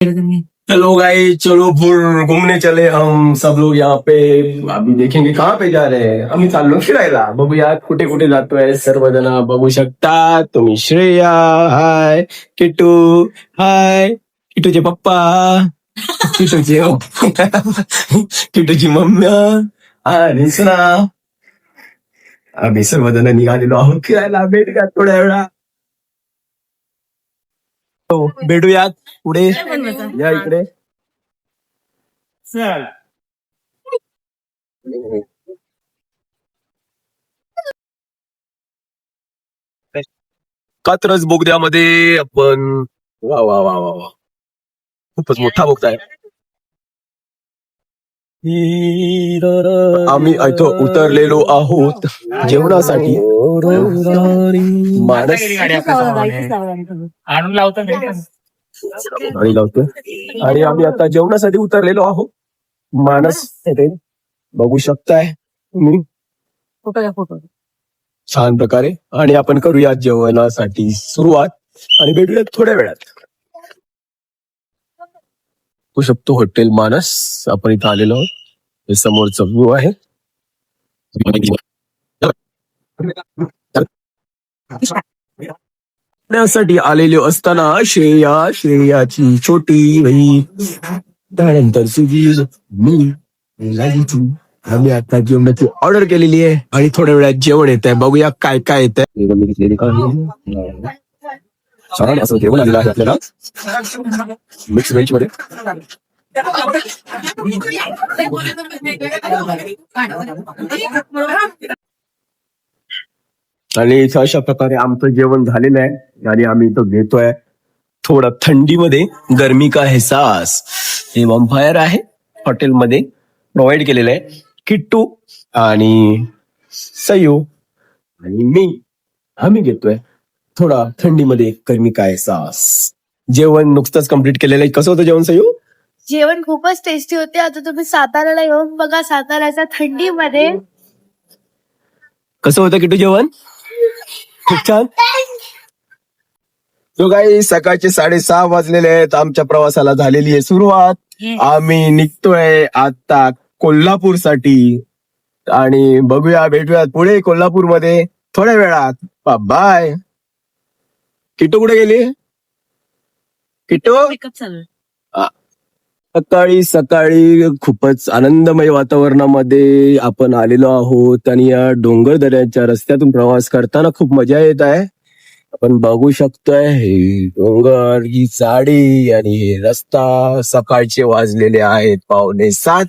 चलो गाइस, चलो फिर घूमने चले हम सब लोग यहाँ पे। अभी देखेंगे कहाँ पे जा रहे हैं. आम्ही चाललो फिरायला. बघूया कुठे कुठे जातोय. सर्वजण बघू शकता तुम्ही. श्रेया हाय, किटू हाय, किटूचे पप्पा, किटूचे किटूची मम्मी आणि सुना. आम्ही सर्वजण निघालेलो आहोत फिरायला. भेटूया थोड्या वेळा. हो, भेटूयात पुढे. या इकडे. कात्रज बोगद्यामध्ये आपण. वा वा वा वा वा, खूपच मोठा बोगदा आहे. आम्ही इथं उतरलेलो आहोत जेवणासाठी. मानस आणून लावतो आणि लावतो. आणि आम्ही आता जेवणासाठी उतरलेलो आहोत. मानस बघू शकताय तुम्ही फोटो छान प्रकारे. आणि आपण करूया जेवणासाठी सुरुवात आणि भेटूया थोड्या वेळात. बघू शकतो हॉटेल मानस. आपण इथं आलेलो आहोत. हे समोरचा व्यू आहे. साठी आलेलो असताना श्रेयाची छोटी बहीण, त्यानंतर सुधीर, मी, राजू. आम्ही आता जेवणाची ऑर्डर केलेली आहे आणि थोड्या वेळात जेवण येत आहे. बघूया काय काय येत आहे. छान असं जेवण आलेलं आहे आपल्याला मिक्स व्हेज मध्ये. आणि अशा प्रकारे आमचं जेवण झालेलं आहे आणि आम्ही इथं घेतोय थोडं थंडीमध्ये गरमी का एहसास. हे वॉम्पायर आहे हॉटेलमध्ये प्रोव्हाइड केलेलं आहे. किट्टू आणि सयू आणि मी आम्ही घेतोय थोडा थंडीमध्ये गरमी का एहसास. जेवण नुकतंच कम्प्लीट केलेलं आहे. कसं होतं जेवण सयू? जेवण खूपच टेस्टी होते. आता तुम्ही साताऱ्याला येऊन बघा, साताऱ्याच्या थंडीमध्ये कसं होतं किट्टू जेवण? खूप छान. तो काही सकाळचे 6:30 वाजलेले आहेत. आमच्या प्रवासाला झालेली आहे सुरुवात. आम्ही निघतोय आता कोल्हापूरसाठी आणि बघूया भेटूया पुढे कोल्हापूरमध्ये थोड्या वेळात. बाय. किट्टू कुठे गेली? किट्टू सकाळी सकाळी खूपच आनंदमय वातावरणामध्ये आपण आलेलो आहोत आणि या डोंगर दऱ्याच्या रस्त्यातून प्रवास करताना खूप मजा येत आहे. आपण बघू शकतोय हे डोंगर, ही झाडी आणि हे रस्ता. सकाळचे वाजलेले आहेत 6:45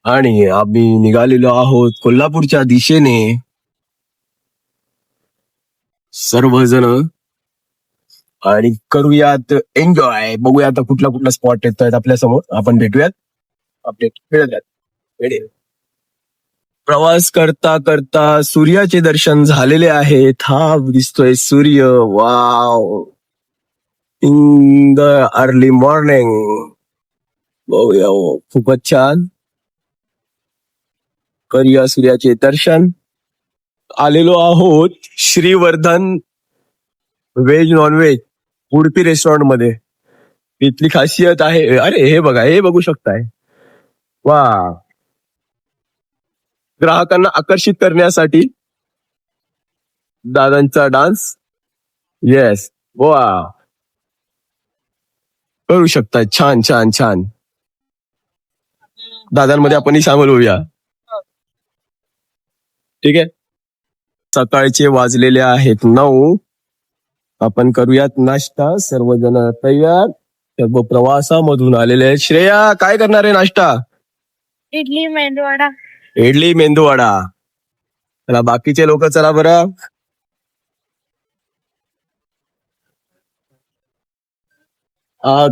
आणि आम्ही निघालेलो आहोत कोल्हापूरच्या दिशेने सर्वजण. आणि करूयात एन्जॉय. बघूया आता कुठला कुठला स्पॉट येत आहेत आपल्या समोर. आपण भेटूयात अपडेट. प्रवास करता करता सूर्याचे दर्शन झालेले आहेत. हा दिसतोय सूर्य. Wow, in the early morning. बघूया, खूपच छान. करूया सूर्याचे दर्शन. आलेलो आहोत Shrivardhan veg non veg Udupi restaurant मध्ये. इथली खासियत आहे, अरे हे बघा, हे बघू शकताय. वा, ग्राहकांना आकर्षित करण्यासाठी दादांचा डान्स. येस, वा, करू शकताय. छान छान छान. दादांमध्ये आपणही सामील होऊया. ठीक आहे. सकाळचे वाजलेले आहेत 9. आपण करूयात नाश्ता. सर्वजण तयार. सर्व प्रवासामधून आलेले आहेत. श्रेया काय करणार आहे नाश्ता? इडली मेंदूवडा. इडली मेंदूवडा. चला बाकीचे लोक चला बरं.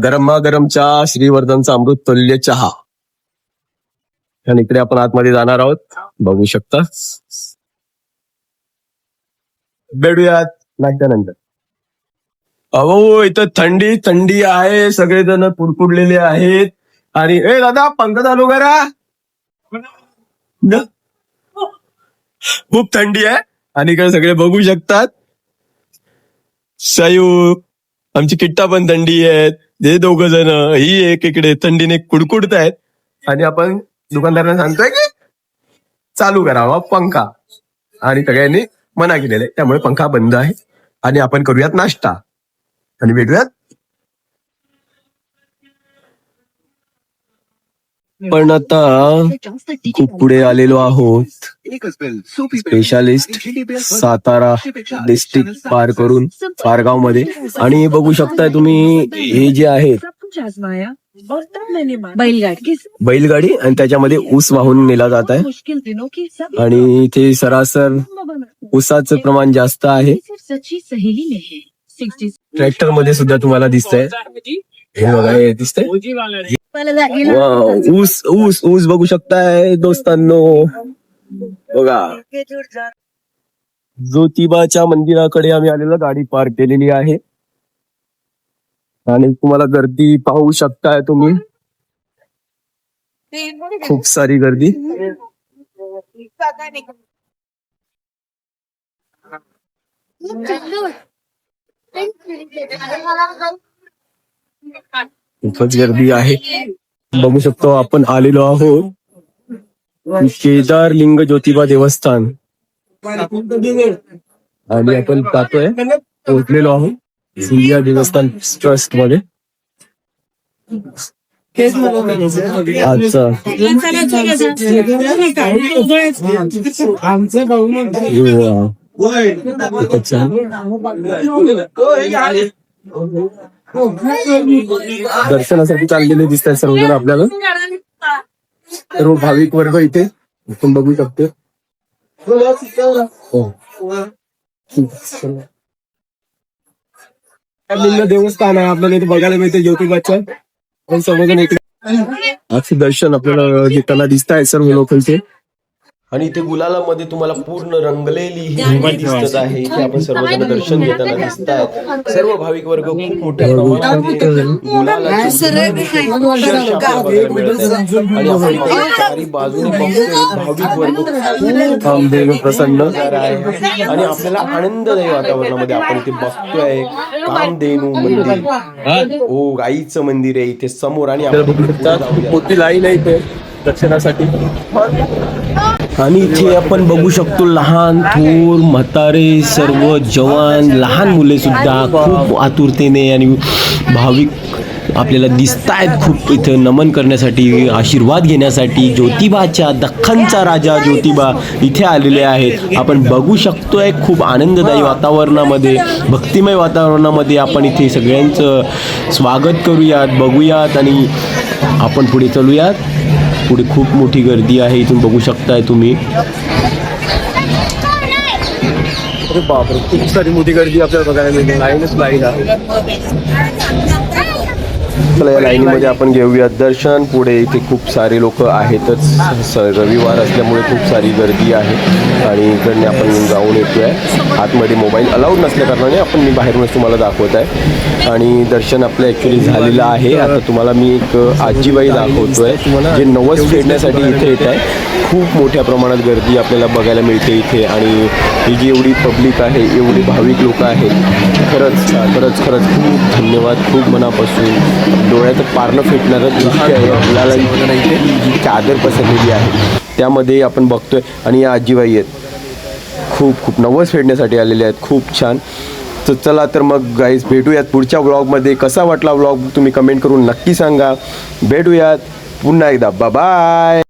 गरमागरम चहा, श्रीवर्धनचा अमृततुल्य चहा. आणि इकडे आपण आतमध्ये जाणार आहोत. बघू शकता. भेटूयात नाश्त्यानंतर. अहो इथं थंडी थंडी आहे. सगळेजण कुडकुडलेले आहेत. आणि ए दादा पंखा चालू करा. खूप थंडी आहे. आणि इकडे सगळे बघू शकतात. सयू, आमची किट्टा पण थंडी आहेत. हे दोघ जण ही एक इकडे थंडीने कुडकुडत आहेत आणि आपण दुकानदारांना सांगतोय की चालू करावा पंखा आणि सगळ्यांनी मना केलेलं आहे त्यामुळे पंखा बंद आहे आणि आपण करूयात नाश्ता आणि भेटूयात. पण आता खूप पुढे आलेलो आहोत. स्पेशालिस्ट सातारा डिस्ट्रिक्ट पार करून पारगाव मध्ये आणि बघू शकताय तुम्ही हे जे आहे बैलगाडी आणि त्याच्यामध्ये ऊस वाहून नेला जात आहे आणि इथे सरासर ऊसाचं प्रमाण जास्त आहे. ट्रॅक्टर मध्ये सुद्धा तुम्हाला दिसतंय हे बघा हे दिसतंय ऊस ऊस ऊस बघू शकताय दोस्तांनो. बघा ज्योतिबाच्या मंदिराकडे आम्ही आलेलो गाडी पार्क केलेली आहे आणि तुम्हाला गर्दी पाहू शकताय तुम्ही खूप सारी गर्दी. खूपच गर्दी आहे. बघू शकतो आपण आलेलो आहोत केदारलिंग ज्योतिबा देवस्थान आणि आपण जातोय पोहोचलेलो आहोत सिंधिया देवस्थान ट्रस्ट मध्ये. अच्छा दर्शनासाठी चाललेले दिसत आहेत सर्वजण आपल्याला. सर्व भाविक वर्ग इथे आपण बघू शकतो. देवस्थान आहे आपल्याला इथे बघायला मिळते ज्योतिबाचं. पण सर्वजण इकडे असे दर्शन आपल्याला घेताना दिसत आहेत सर्व लोक इथे. आणि इथे गुलालामध्ये तुम्हाला पूर्ण रंगलेली हिरवी दिसत आहे. इथे आपण सर्वजण दर्शन घेताना दिसत आहेत. सर्व भाविक वर्ग खूप मोठ्या प्रमाणामध्ये गुलालाची बघायला मिळत आहेत. आणि आपण चारी बाजूने बघतोय भाविक वर्ग कामदेव प्रसन्न आहे आणि आपल्याला आनंददायी वातावरणामध्ये आपण इथे बघतोय कामधेनू मंदिर. ओ गाईचं मंदिर आहे इथे समोर आणि आपण मोठी लाईन आहे इथे दर्शनासाठी. आणि इथे आपण बघू शकतो लहान थोर म्हातारे सर्व जवान लहान मुले सुद्धा खूप आतुरतेने आणि भाविक आपल्याला दिसत आहेत खूप इथं नमन करण्यासाठी आशीर्वाद घेण्यासाठी. ज्योतिबाच्या दख्खनचा राजा ज्योतिबा इथे आलेले आहेत. आपण बघू शकतोय खूप आनंददायी वातावरणामध्ये भक्तिमय वातावरणामध्ये आपण इथे सगळ्यांचं स्वागत करूयात बघूयात आणि आपण पुढे चलूयात. पुढे खूप मोठी गर्दी आहे इथून बघू शकताय तुम्ही. अरे बापरे खूप सारी मोठी गर्दी आपल्याला बघायला मिळते. लाईनच लाईन आहे. चला या लाईनीमध्ये आपण घेऊयात दर्शन. पुढे इथे खूप सारे लोक आहेतच. रविवार असल्यामुळे खूप सारी गर्दी आहे आणि इकडने आपण जाऊन येतोय. आतमध्ये मोबाईल अलाउड नसल्या कारणाने आपण मी बाहेरूनच तुम्हाला दाखवत आहे. आणि दर्शन आपलं ॲक्च्युली झालेलं आहे. आता तुम्हाला मी एक आजीबाई दाखवतोय जे नवस फेडण्यासाठी इथे येत आहे. खूप मोठ्या प्रमाणात गर्दी आपल्याला बघायला मिळते इथे आणि ही जी एवढी पब्लिक आहे एवढी भाविक लोक आहेत खरंच खरंच खरंच खूप धन्यवाद. खूप मनापासून डोळ्याचं पारणं फेटणारं दृश्य आहे आपल्याला इथे चादर पसरलेली आहे त्यामध्ये आपण बघतोय. आणि या आजीबाई आहेत खूप खूप नवस फेडण्यासाठी आलेले आहेत. खूप छान. तर चला तर मग गाईज भेटूयात पुढच्या व्लॉगमध्ये. कसा वाटला व्लॉग तुम्ही कमेंट करून नक्की सांगा. भेटूयात पुन्हा एकदा. बाय.